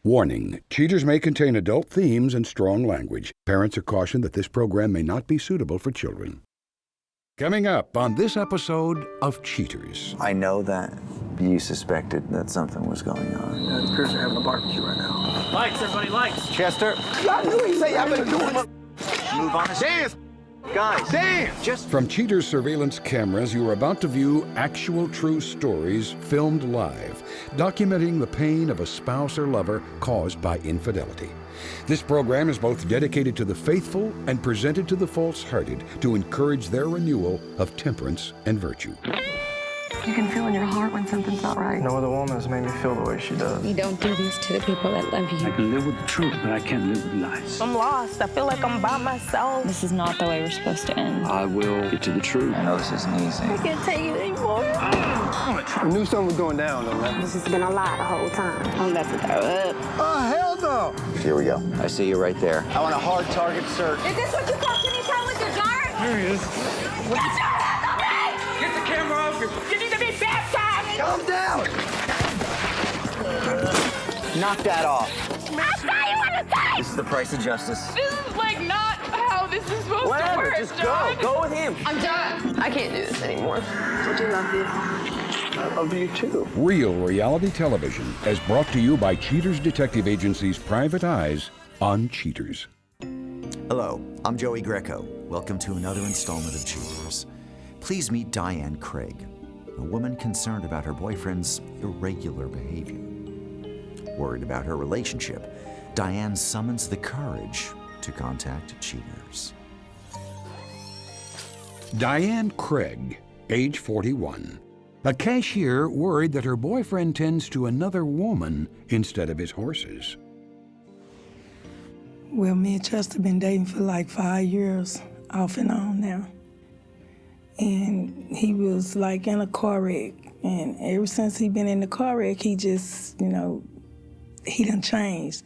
Warning, cheaters may contain adult themes and strong language. Parents are cautioned that this program may not be suitable for children. Coming up on this episode of Cheaters. I know that you suspected that something was going on. It appears they're having a barbecue right now. Lights, everybody, lights. Chester! Y'all knew he said y'all better do it. Move on. Dance! Guys! Dance! Just... From Cheaters surveillance cameras, you are about to view actual true stories filmed live, documenting the pain of a spouse or lover caused by infidelity. This program is both dedicated to the faithful and presented to the false-hearted to encourage their renewal of temperance and virtue. You can feel in your heart when something's not right. No other woman has made me feel the way she does. You don't do this to the people that love you. I can live with the truth, but I can't live with lies. I'm lost. I feel like I'm by myself. This is not the way we're supposed to end. I will get to the truth. I know this isn't easy. I can't take it anymore. I knew something was going down, though, man. This has been a lie the whole time. I'm about to throw up. Oh, hell no! Here we go. I see you right there. I want a hard target search. Is this what you call kitty time with your dart? There he is. Get your hands on me! Get the camera off you. You need to be baptized! Calm down! Knock that off. I saw you on the tape! This is the price of justice. This is like not how this is supposed to work, Just John. go. Go with him. I'm done. I can't do this anymore. I do love you. I love you, too. Real reality television is brought to you by Cheaters Detective Agency's Private Eyes on Cheaters. Hello, I'm Joey Greco. Welcome to another installment of Cheaters. Please meet Diane Craig, a woman concerned about her boyfriend's irregular behavior. Worried about her relationship, Diane summons the courage to contact Cheaters. Diane Craig, age 41. A cashier worried that her boyfriend tends to another woman instead of his horses. Well, me and Chester been dating for like 5 years, off and on now. And he was like in a car wreck. And ever since he been in the car wreck, he just, he done changed.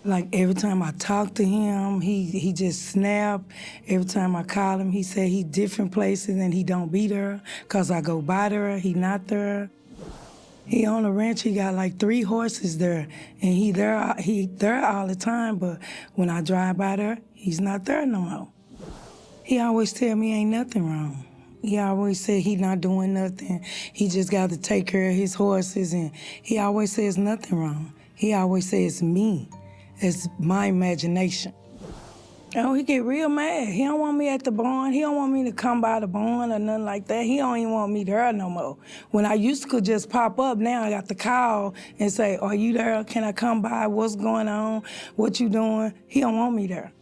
Like every time I talk to him, he just snap. Every time I call him, he say he different places and he don't be there. Cause I go by there, he not there. He on a ranch, he got like 3 horses there. And he there all the time, but when I drive by there, he's not there no more. He always tell me ain't nothing wrong. He always said he not doing nothing. He just got to take care of his horses, and he always says nothing wrong. He always says me. It's my imagination. Oh, he get real mad. He don't want me at the barn. He don't want me to come by the barn or nothing like that. He don't even want me there no more. When I used to could just pop up, now I got to call and say, are you there? Can I come by? What's going on? What you doing? He don't want me there.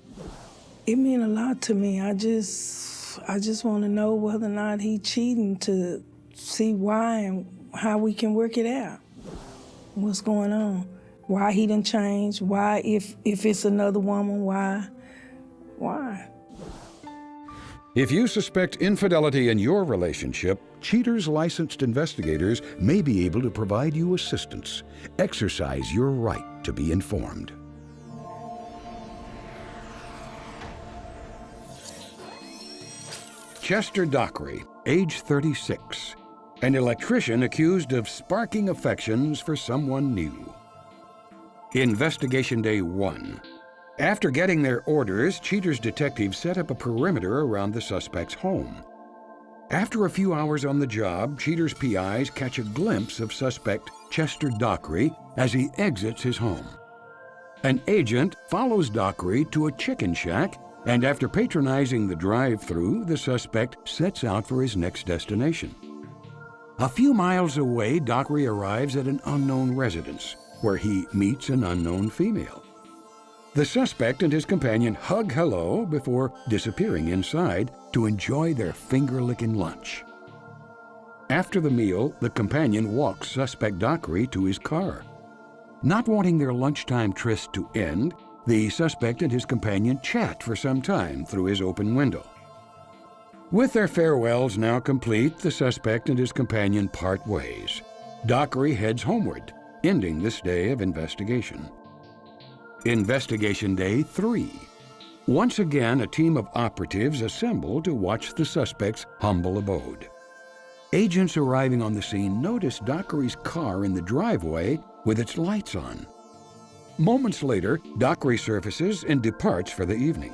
It mean a lot to me. I just want to know whether or not he cheating to see why and how we can work it out. What's going on? Why he done changed? Why, if it's another woman, why? Why? If you suspect infidelity in your relationship, Cheaters licensed investigators may be able to provide you assistance. Exercise your right to be informed. Chester Dockery, age 36, an electrician accused of sparking affections for someone new. Investigation Day 1. After getting their orders, Cheaters detectives set up a perimeter around the suspect's home. After a few hours on the job, Cheaters PIs catch a glimpse of suspect Chester Dockery as he exits his home. An agent follows Dockery to a chicken shack, and after patronizing the drive-thru, the suspect sets out for his next destination. A few miles away, Dockery arrives at an unknown residence, where he meets an unknown female. The suspect and his companion hug hello before disappearing inside to enjoy their finger-licking lunch. After the meal, the companion walks suspect Dockery to his car. Not wanting their lunchtime tryst to end, the suspect and his companion chat for some time through his open window. With their farewells now complete, the suspect and his companion part ways. Dockery heads homeward, ending this day of investigation. Investigation Day 3. Once again, a team of operatives assemble to watch the suspect's humble abode. Agents arriving on the scene notice Dockery's car in the driveway with its lights on. Moments later, Doc resurfaces and departs for the evening.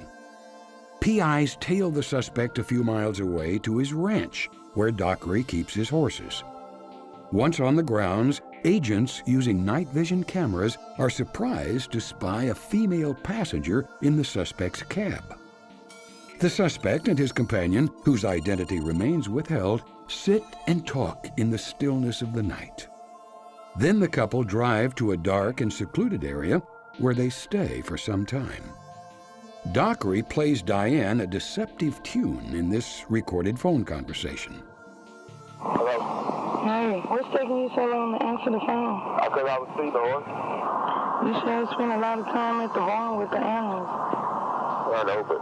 PIs tail the suspect a few miles away to his ranch, where Dockery keeps his horses. Once on the grounds, agents using night vision cameras are surprised to spy a female passenger in the suspect's cab. The suspect and his companion, whose identity remains withheld, sit and talk in the stillness of the night. Then the couple drive to a dark and secluded area where they stay for some time. Dockery plays Diane a deceptive tune in this recorded phone conversation. Hello? Hey, what's taking you so long to answer the phone? Because I was feeding the horse. You should have spent a lot of time at the barn with the animals. I know, but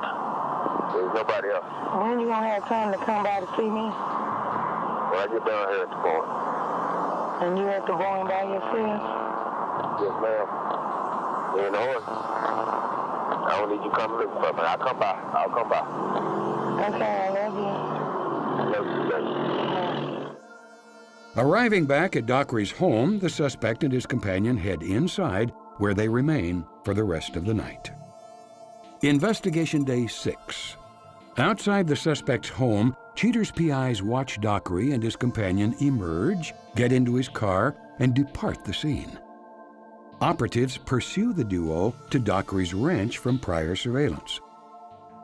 there's nobody else. When you gonna have time to come by to see me? When I get down here at the barn. And you at the barn by yourself? Yes, ma'am. Me and the horse. I don't need you coming looking for me. I'll come by. I'll come by. Okay, I love you. I love you, baby. Arriving back at Dockery's home, the suspect and his companion head inside, where they remain for the rest of the night. Investigation Day 6. Outside the suspect's home, Cheater's PIs watch Dockery and his companion emerge, get into his car, and depart the scene. Operatives pursue the duo to Dockery's ranch from prior surveillance.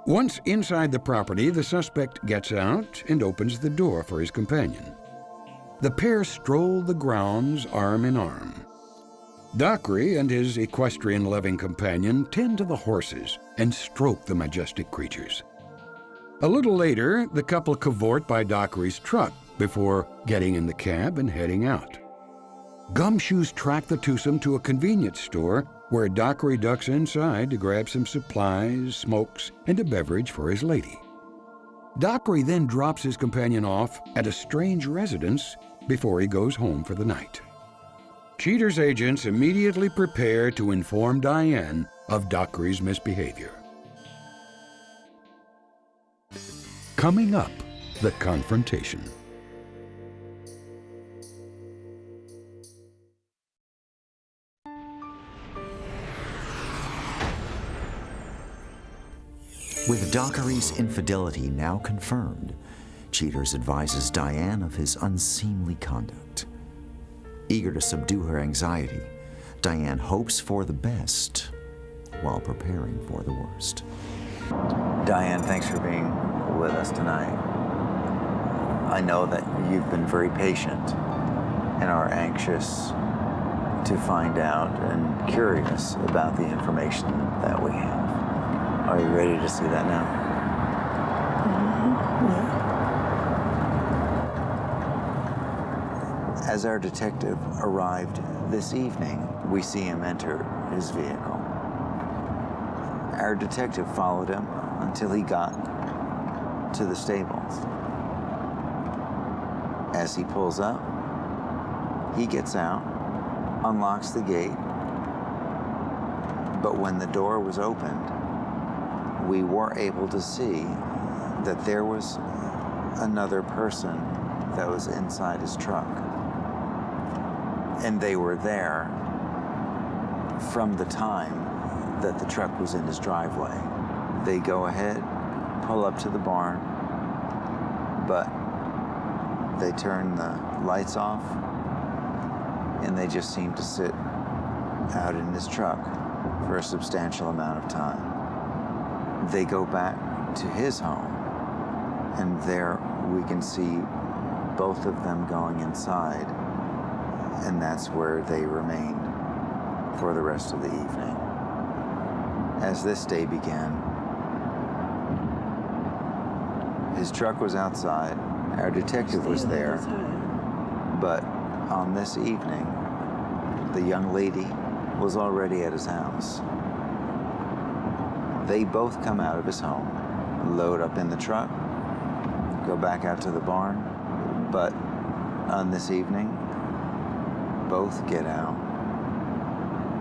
Once inside the property, the suspect gets out and opens the door for his companion. The pair stroll the grounds arm in arm. Dockery and his equestrian-loving companion tend to the horses and stroke the majestic creatures. A little later, the couple cavort by Dockery's truck before getting in the cab and heading out. Gumshoes track the twosome to a convenience store where Dockery ducks inside to grab some supplies, smokes, and a beverage for his lady. Dockery then drops his companion off at a strange residence before he goes home for the night. Cheater's agents immediately prepare to inform Diane of Dockery's misbehavior. Coming up, the confrontation. With Dockery's infidelity now confirmed, Cheaters advises Diane of his unseemly conduct. Eager to subdue her anxiety, Diane hopes for the best while preparing for the worst. Diane, thanks for being with us tonight. I know that you've been very patient and are anxious to find out and curious about the information that we have. Are you ready to see that now? Yeah. As our detective arrived this evening, we see him enter his vehicle. Our detective followed him until he got to the stables. As he pulls up, he gets out, unlocks the gate, but when the door was opened, we were able to see that there was another person that was inside his truck. And they were there from the time that the truck was in his driveway. They go ahead, pull up to the barn, but they turn the lights off and they just seem to sit out in his truck for a substantial amount of time. They go back to his home, and there we can see both of them going inside, and that's where they remained for the rest of the evening. As this day began, his truck was outside, our detective was there, but on this evening, the young lady was already at his house. They both come out of his home, load up in the truck, go back out to the barn, but on this evening, both get out.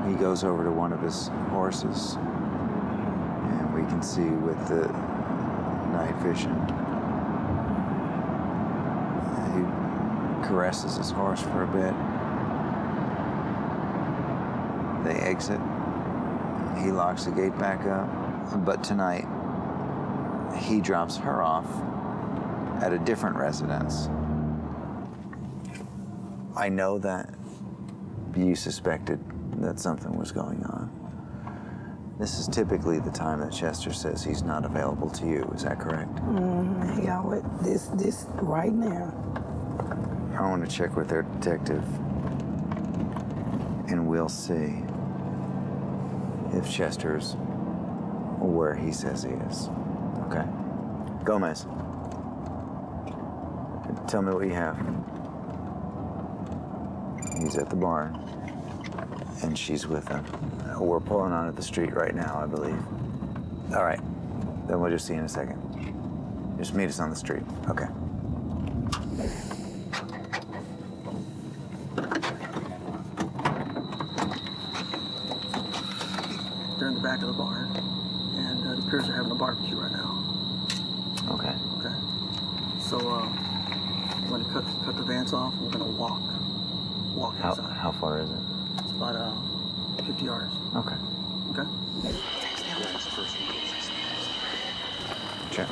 He goes over to one of his horses, and we can see with the night vision, he caresses his horse for a bit. They exit he locks the gate back up. But tonight, he drops her off at a different residence. I know that you suspected that something was going on. This is typically the time that Chester says he's not available to you. Is that correct? Mm-hmm. Yeah, what this right now. I want to check with their detective, and we'll see if Chester's where he says he is. Okay? Gomez, tell me what you have. He's at the barn, and she's with him. We're pulling onto the street right now, I believe. All right, then we'll just see you in a second. Just meet us on the street. Okay. They're in the back of the barn, and the Pierce are having a barbecue right now. Okay. Okay. So we're gonna cut the vans off. We're gonna walk inside. How far is it? It's about 50 yards. Okay. Okay. Check.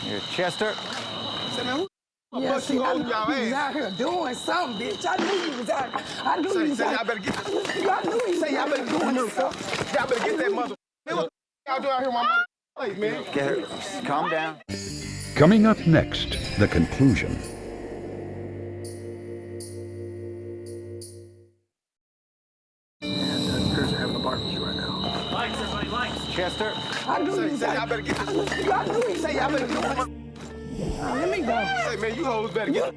Here, Chester. Yeah, see, I knew you was out here doing something, bitch. I knew you was out. I knew you was out. Y'all better get. I knew you was Y'all better doing something. Y'all better get that mother. Man, what y'all doing out here, my mother? Place, man. Get her. Calm down. Coming up next, the conclusion. And the Pierce are having a barbecue right now. Lights, everybody, lights. Chester. I knew you was out. Y'all better get. I knew you was Say y'all better get. Let me go. Say, man, you hoes better get.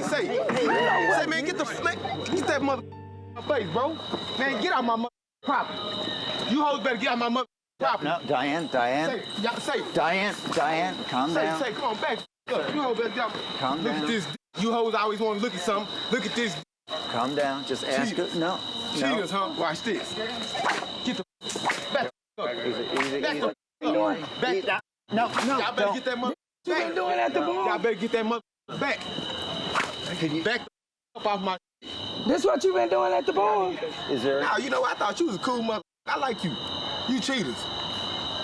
Say, man, get the flick. Get that mother face, bro. Man, get out my mother property. You hoes better get out my mother property. No, Diane. Say. Diane, calm down. Say, come on, back. Look, you hoes better get out. Calm Look down. at this. You hoes always want to look at something. Look at this. Calm down. Just ask her. No. Cheaters, huh? Watch this. Get the back. Easy. Back the back. No, Y'all better get that mother. You been doing at the bar? Y'all better get that mother back. Back the up off my. This what you been doing at the bar? Is there? Nah, you know, I thought you was a cool mother. I like you. You cheaters.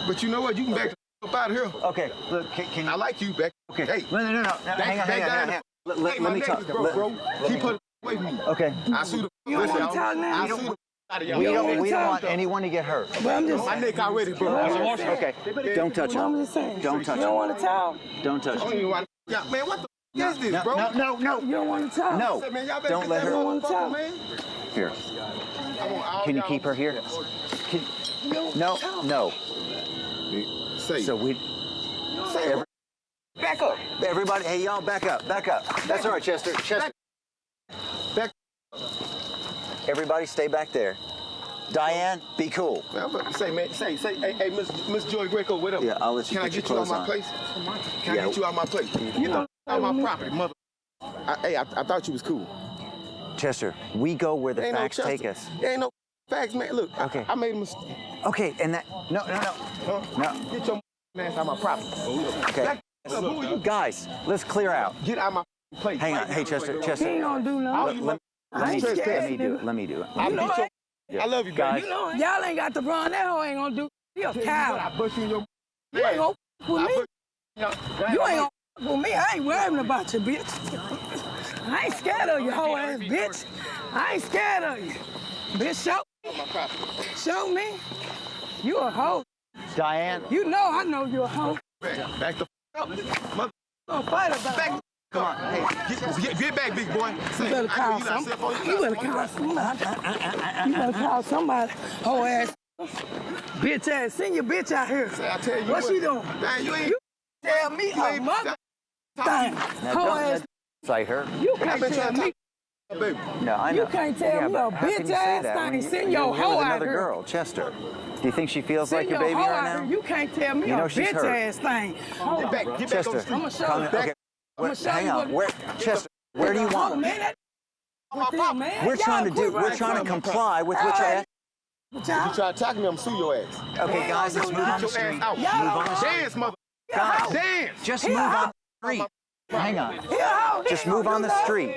But you know what? You can back the up out of here. Okay, look, can I like you back. Okay. Hey. No. Hang on. Let me talk. Bro. Keep her away from me. Okay. I sue the. You don't want to talk now? I sue the out of y'all. We don't want anyone to get hurt. But I'm just My neck already, bro. Okay. Don't touch I'm him. just saying. Don't touch You don't him. want to talk? Don't touch I don't him. even want. Yeah, man, what the f is this, bro? No. You don't want to talk? No. Say, man, y'all better Don't get let that her. motherfucker, man. Here. I want all Can you y'all- keep her here? No. Say. So we. Say. Back up. Everybody, hey, y'all, back up. That's all right, Chester. Back. Everybody stay back there. Diane, be cool. Say, man, say, hey, Miss Joy Greco, what up? Yeah, I'll let you Can I put your get you out clothes my on. place? Can I get you out my place? You know, out my property, mother. I thought you was cool. Chester, we go where the Ain't facts no take Chester. us. There ain't no facts, man. Look, Okay. I made a mistake. Okay, and that, no. Huh? No. Get your ass out my property. Okay. Back up, who are you? Guys, let's clear out. Get out my place. Hang on. Hey, Chester. He ain't gonna do nothing. Let me scared, let me do it. I'll You know beat your. Yeah. I love you, Guys. baby. You know, y'all ain't got the run. That hoe ain't gonna do. You a I cow. bust you in your. You ain't gonna with me. You You ain't gonna with me. I ain't worrying about you, bitch. I ain't scared of you, hoe ass bitch. I ain't scared of you. Bitch, show me. You a hoe. Diane. You know I know you a hoe. Back the up, mother. Don't fight about Back. it. Come on, hey, get back, big boy. You better call somebody. You better call somebody. You better call somebody. Hoe ass. Bitch ass. Send your bitch out here. I tell you what she doing? Man, you ain't. You tell me a mother thing. Hoe ass. Say her. You can't tell me. Baby. No, I know. You can't tell me a but how can bitch you say ass that when thing. you- Send you're your here hoe with out another here. girl, Chester. Do you think she feels Send like your your baby hoe right out now? here. You can't tell me You know a she's bitch hurt. ass thing. Get back on the Chester, street. I'ma show calm you. down. Okay. I'ma show Hang you on. what- Chester, where do you want her? Man, that with them, man. We're trying to Y'all quit we're right trying to from me. comply with what you're asking. If you try to attack me, I'm sue your ass. Okay, guys, let's move on the Get your street. ass out. Move on the street. Dance, mother. Guys, Dance. just move on the street. Hang on. Just move on the street.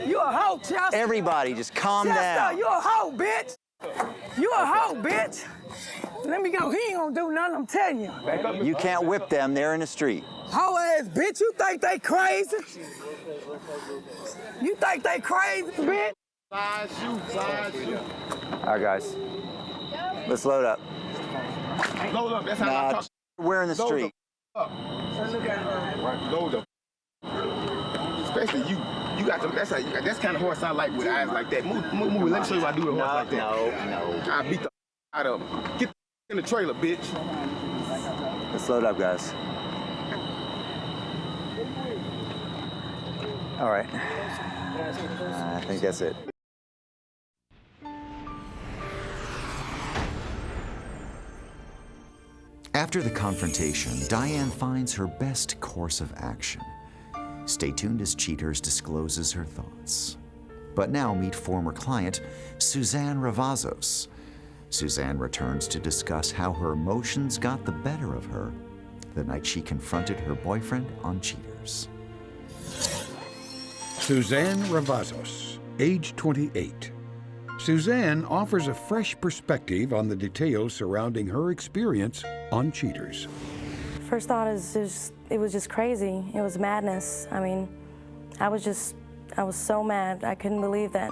You a hoe, Chester. Everybody, just calm Chester, down. you a hoe, bitch. You a hoe, bitch. Let me go. He ain't gonna do nothing, I'm telling you. You can't whip them. They're in the street. Hoe ass bitch, you think they crazy? You think they crazy, bitch? Side shoot. All right, guys. Let's load up. Load up. That's how I talk. We're in the street. Load up. Especially you. You got them. That's kind of horse I like with eyes like that. Move. Let me show you how I do with horse like that. No. I beat the out of them. Get in the trailer, bitch. Let's load up, guys. All right. I think that's it. After the confrontation, Diane finds her best course of action. Stay tuned as Cheaters discloses her thoughts. But now meet former client Suzanne Ravazos. Suzanne returns to discuss how her emotions got the better of her the night she confronted her boyfriend on Cheaters. Suzanne Ravazos, age 28. Suzanne offers a fresh perspective on the details surrounding her experience on Cheaters. First thought is it was just crazy. It was madness. I mean, I was so mad. I couldn't believe that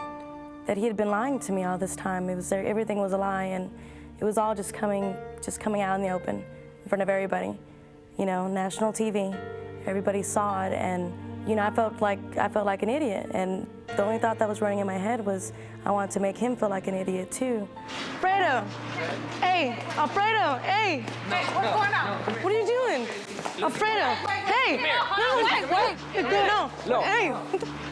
he had been lying to me all this time. Everything was a lie, and it was all just coming out in the open in front of everybody. You know, national TV. Everybody saw it, and you know, I felt like an idiot. And the only thought that was running in my head was I wanted to make him feel like an idiot too. Alfredo! Hey! Alfredo! Hey! What's going on? What are you doing? Alfredo! Hey! No! Hey!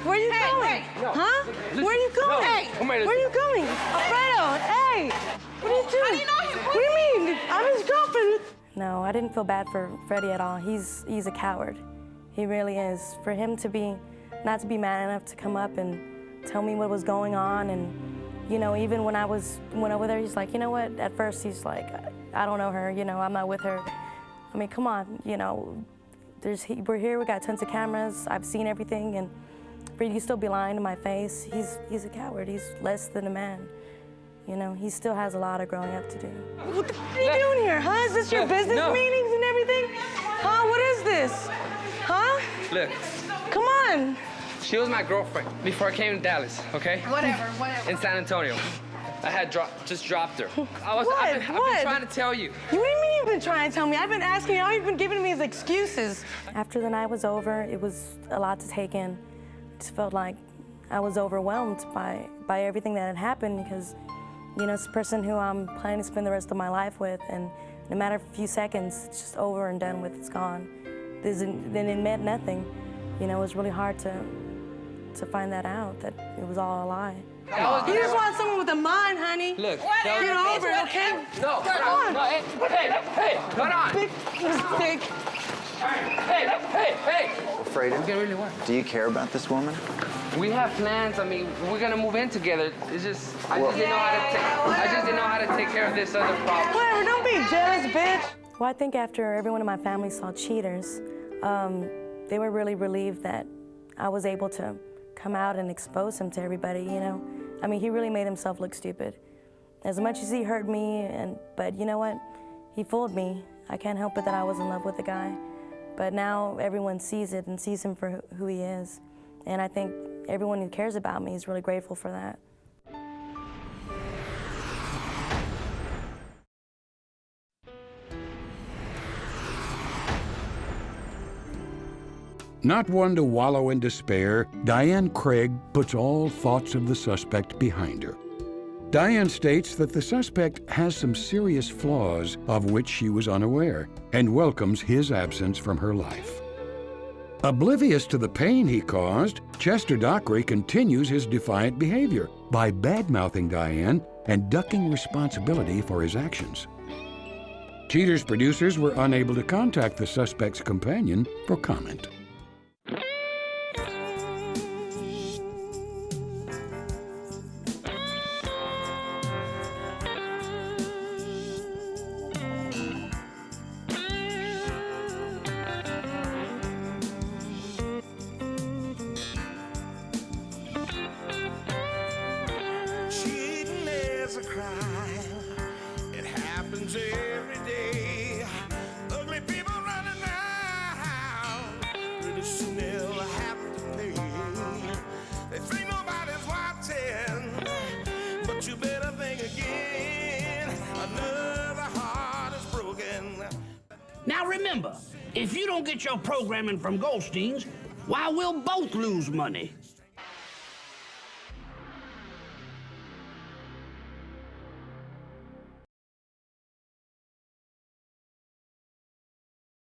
Where are you going? Huh? Where are you going? Where are you going? Alfredo! Hey! What are you doing? How do you know him? What do you mean? I'm his girlfriend. No, I didn't feel bad for Freddie at all. He's a coward. He really is. For him to not to be mad enough to come up and tell me what was going on, and you know, even when I went over there, he's like, you know what? At first, he's like, I don't know her. You know, I'm not with her. I mean, come on. You know, we're here. We got tons of cameras. I've seen everything, and for you to still be lying to my face, he's a coward. He's less than a man. You know, he still has a lot of growing up to do. What the f are you doing here, huh? Is this your business meetings and everything? Huh? What is this? Huh? Look. Come on. She was my girlfriend before I came to Dallas, okay? Whatever. In San Antonio. I had just dropped her. I've been trying to tell you. What do you mean you've been trying to tell me? I've been asking you, all you've been giving me is excuses. After the night was over, it was a lot to take in. I just felt like I was overwhelmed by everything that had happened because, you know, it's a person who I'm planning to spend the rest of my life with, and no matter a few seconds, it's just over and done with, it's gone. Then it meant nothing. You know, it was really hard to find that out, that it was all a lie. You just want someone with a mind, honey. Look, get over it, okay? No, come on. Hey, hold on. Big mistake. Hey. Alfredo, We're gonna really work. do you care about this woman? We have plans. I mean, we're gonna move in together. It's just, I just didn't know how to take care of this other problem. Whatever, don't be jealous, bitch. Well, I think after everyone in my family saw Cheaters, they were really relieved that I was able to come out and expose him to everybody, you know? I mean, he really made himself look stupid. As much as he hurt me, but you know what? He fooled me. I can't help it that I was in love with the guy. But now everyone sees it and sees him for who he is. And I think everyone who cares about me is really grateful for that. Not one to wallow in despair, Diane Craig puts all thoughts of the suspect behind her. Diane states that the suspect has some serious flaws of which she was unaware and welcomes his absence from her life. Oblivious to the pain he caused, Chester Dockery continues his defiant behavior by bad-mouthing Diane and ducking responsibility for his actions. Cheaters producers were unable to contact the suspect's companion for comment. you still have to pay. They think nobody's watching, but you better think again. Another heart is broken. Now remember, if you don't get your programming from Goldstein's, why, we'll both lose money.